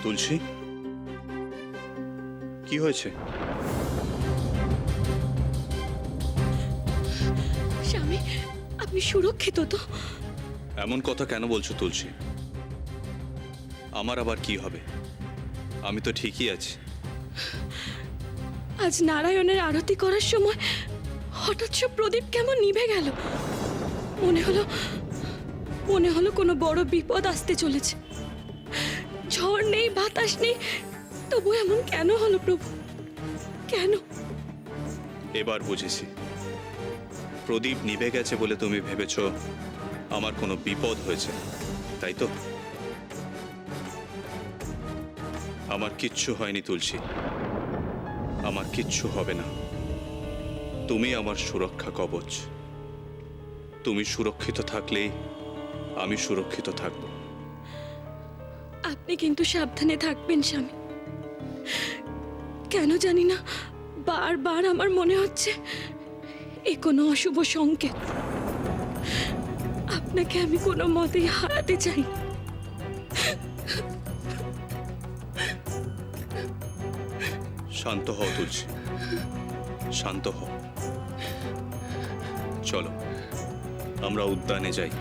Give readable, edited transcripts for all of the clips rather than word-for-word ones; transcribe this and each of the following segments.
তুলসী, কি হয়েছে? স্বামী, আপনি সুরক্ষিত তো? এমন কথা কেন বলছো তুলসী? আমার আবার কি হবে? আমি তো ঠিকই আছি। আজ নারায়ণের আরতি করার সময় হঠাৎ সব প্রদীপ কেমন নিভে গেল। মনে হলো কোনো বড় বিপদ আসতে চলেছে। ঝড় নেই, বাতাস নেই, তবু এমন কেন হলো প্রভু? কেন? এবার বুঝেছি, প্রদীপ নিভে গেছে বলে তুমি ভেবেছো আমার কোনো বিপদ হয়েছে, তাই তো? আমার কিচ্ছু হয়নি তুলসী, আমার কিচ্ছু হবে না। তুমি আমার সুরক্ষা কবচ। তুমি সুরক্ষিত থাকলেই আমি সুরক্ষিত থাকব। আপনি কিন্তু সাবধানে থাকবেন স্বামী। কেন জানি না, বারবার আমার মনে হচ্ছে এ কোনো অশুভ সংকেত। আপনাকে আমি কোনো মতেই হারাতে চাই না। শান্ত হও তুলসী, শান্ত হও। চলো আমরা উদ্যানে যাই।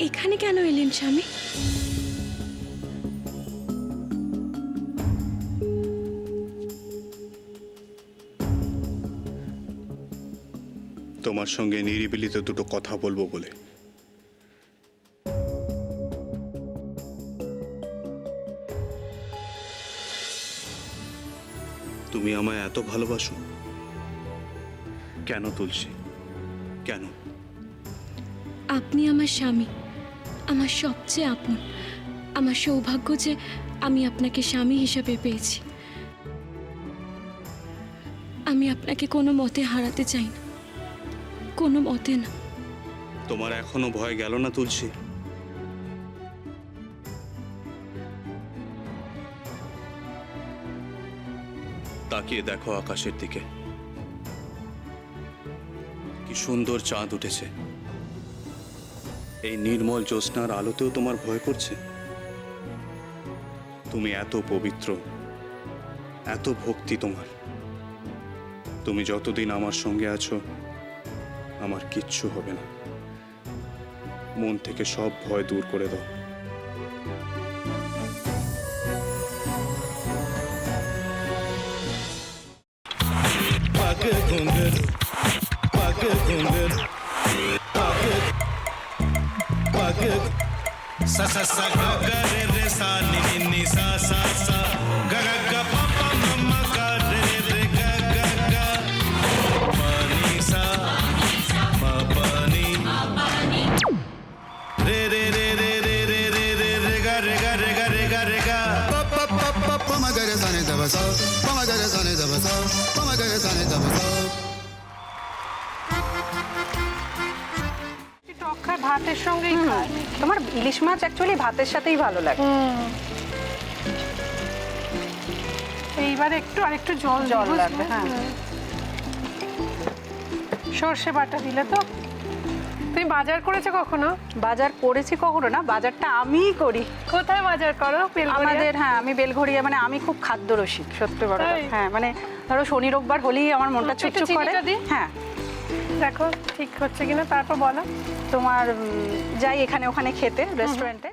এখানে কেন এলেন স্বামী? তোমার সঙ্গে নিরিবিলিতে দুটো কথা বলবো বলে। তুমি আমায় এত ভালোবাসো কেন তুলসী, কেন? আপনি আমার স্বামী, আমার সবচেয়ে আপন। আমার সৌভাগ্য যে আমি আপনাকে স্বামী হিসেবে পেয়েছি। আমি আপনাকে কোনো মতে হারাতে চাই না, কোনো মতে না। তোমার এখনো ভয় গেল না তুলসী? তাকিয়ে দেখো আকাশের দিকে, কি সুন্দর চাঁদ উঠেছে। এই নির্মল জ্যোৎস্নার আলোতেও তোমার ভয় করছে? তুমি এত পবিত্র, এত ভক্তি তোমার। তুমি যতদিন আমার সঙ্গে আছো আমার কিচ্ছু হবে না। মন থেকে সব ভয় দূর করে দাও। पग घुंघर पग घुंघर पग पग सा सा सा ग ग रे रे सा नि नि नि सा सा सा ग ग ग प प म म ग रे रे ग ग ग प नि सा म प नि रे रे रे रे रे रे रे रे रे ग रे ग रे ग रे ग रे ग प प प प प म ग रे सा नि द ब सा प म ग रे सा नि द ब सा प म ग रे सा नि द ब सा টক খায় ভাতের সঙ্গেই খায়। তোমার ইলিশ মাছ অ্যাকচুয়ালি ভাতের সাথেই ভালো লাগে। এইবার একটু আরেকটু জল জল দিব, লাগবে, হ্যাঁ। সর্ষে বাটা দিলে তো। তুমি বাজার করেছো কখনো? বাজার করেছি কখনো না, বাজারটা আমিই করি। কোথায় বাজার করো? আমাদের, হ্যাঁ, আমি বেলঘড়িয়া, মানে আমি খুব খাদ্যরসিক, সত্যি বড় কথা। তাই? হ্যাঁ, মানে ধরো শনি রোববার হলেই আমার মনটা একটু চুপচুপ করে। চিনিটা দিই? হ্যাঁ, দেখো ঠিক হচ্ছে কিনা, তারপর বলো। তোমার যাই এখানে ওখানে খেতে রেস্টুরেন্টে,